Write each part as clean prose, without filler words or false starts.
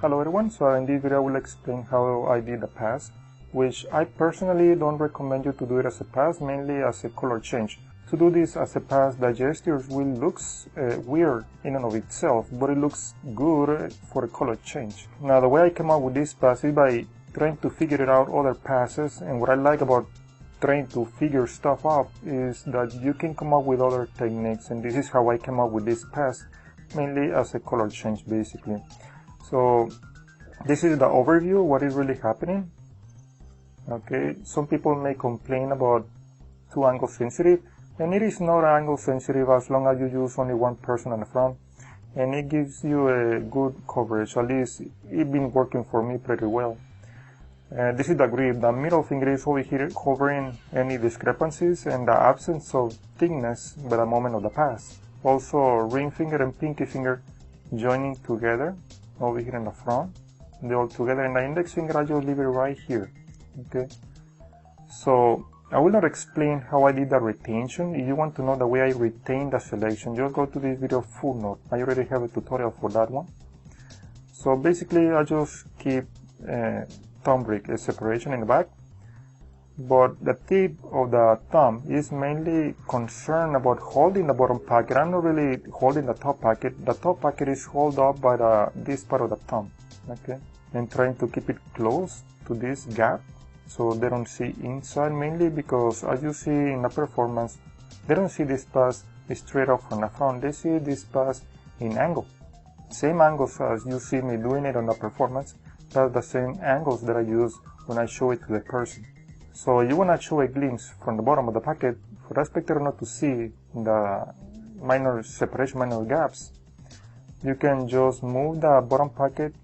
Hello everyone, so in this video I will explain how I did the pass, which I personally don't recommend you to do it as a pass, mainly as a color change. To do this as a pass, the gestures will look weird in and of itself, but it looks good for a color change. Now the way I came up with this pass is by trying to figure it out other passes, and what I like about trying to figure stuff out is that you can come up with other techniques, and this is how I came up with this pass, mainly as a color change basically. So this is the overview, what is really happening. Okay, some people may complain about too angle sensitive, and it is not angle sensitive as long as you use only one person on the front, and it gives you a good coverage. At least it's been working for me pretty well. This is the grip. The middle finger is over here covering any discrepancies and the absence of thickness by the moment of the pass. Also, ring finger and pinky finger joining together over here in the front. They're all together, and the index finger I just leave it right here. Okay, so I will not explain how I did the retention. If you want to know the way I retain the selection, just go to this video full note. I already have a tutorial for that one. So basically I just keep thumb break a separation in the back, but the tip of the thumb is mainly concerned about holding the bottom pocket. I'm not really holding the top pocket. The top pocket is held up by this part of the thumb, okay, and trying to keep it close to this gap so they don't see inside, mainly because as you see in the performance, they don't see this pass straight up from the front. They see this pass in angle, same angles as you see me doing it on the performance. That's the same angles that I use when I show it to the person. So you want to show a glimpse from the bottom of the pocket for the spectator not to see the minor separation, minor gaps. You can just move the bottom pocket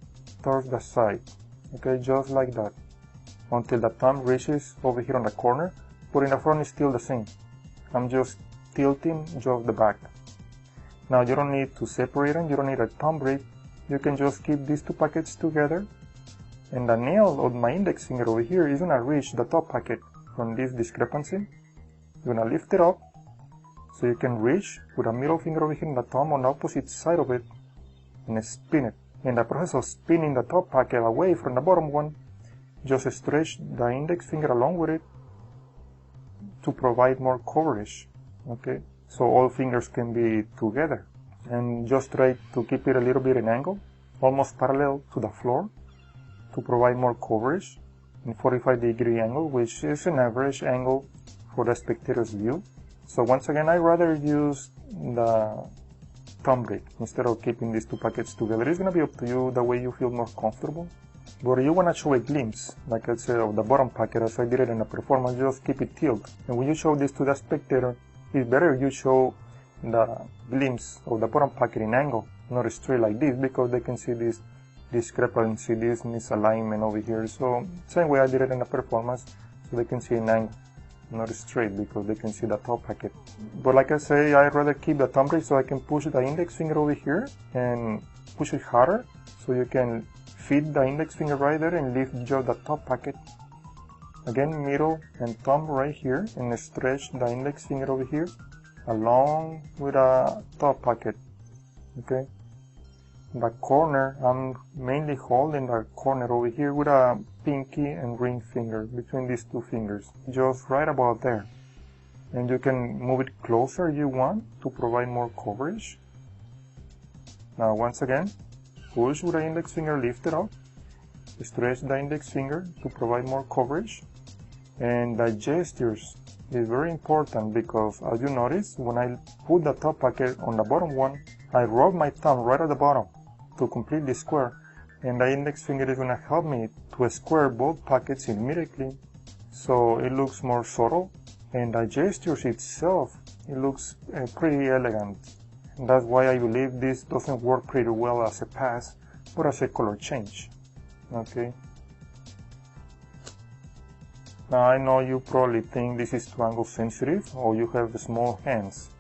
towards the side, okay, just like that, until the thumb reaches over here on the corner, but in the front is still the same. I'm just tilting just the back. Now you don't need to separate them, you don't need a thumb break. You can just keep these two pockets together, and the nail of my index finger over here is going to reach the top pocket from this discrepancy. You're going to lift it up so you can reach with the middle finger over here and the thumb on the opposite side of it and spin it. In the process of spinning the top pocket away from the bottom one, just stretch the index finger along with it to provide more coverage, okay, so all fingers can be together, and just try to keep it a little bit in angle, almost parallel to the floor, to provide more coverage in 45-degree angle, which is an average angle for the spectator's view. So once again, I rather use the thumb break instead of keeping these two pockets together. It's going to be up to you, the way you feel more comfortable. But you want to show a glimpse, like I said, of the bottom pocket as I did it in the performance, just keep it tilted. And when you show this to the spectator, it's better you show the glimpse of the bottom pocket in angle, not straight like this, because they can see this discrepancy, this misalignment over here. So same way I did it in the performance, so they can see an angle, not straight, because they can see the top pocket. But like I say, I'd rather keep the thumb break so I can push the index finger over here and push it harder, so you can feed the index finger right there and lift just the top pocket. Again, middle and thumb right here, and stretch the index finger over here along with the top pocket, okay. The corner, I'm mainly holding the corner over here with a pinky and ring finger between these two fingers, just right about there. And you can move it closer if you want to provide more coverage. Now once again, push with the index finger, lift it up, stretch the index finger to provide more coverage. And the gestures is very important, because as you notice, when I put the top pocket on the bottom one, I rub my thumb right at the bottom to complete the square, and the index finger is going to help me to square both pockets immediately, so it looks more subtle, and the gestures itself, it looks pretty elegant. And that's why I believe this doesn't work pretty well as a pass, but as a color change, okay. Now I know you probably think this is too angle sensitive, or you have small hands.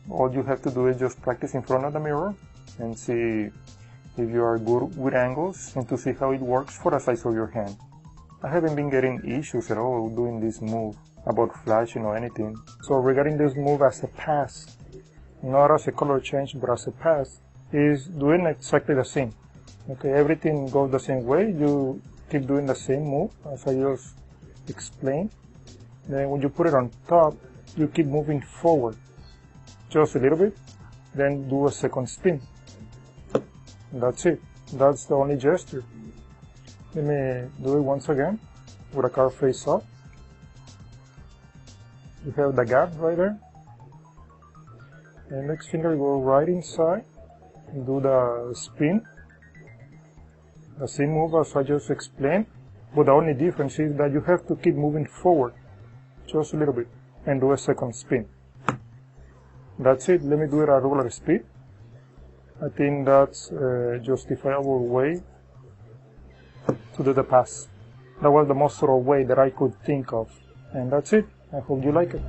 All you have to do is just practice in front of the mirror and see if you are good with angles, and to see how it works for the size of your hand. I haven't been getting issues at all doing this move about flashing or anything. So regarding this move as a pass, not as a color change but as a pass, is doing exactly the same. Okay, everything goes the same way. You keep doing the same move as I just explained. Then when you put it on top, you keep moving forward just a little bit, then do a second spin. That's it. That's the only gesture. Let me do it once again with a card face up. You have the gap right there. And next finger go right inside and do the spin. The same move as I just explained, but the only difference is that you have to keep moving forward just a little bit and do a second spin. That's it. Let me do it at regular speed. I think that's a justifiable way to do the pass. That was the most thorough way that I could think of. And that's it. I hope you like it.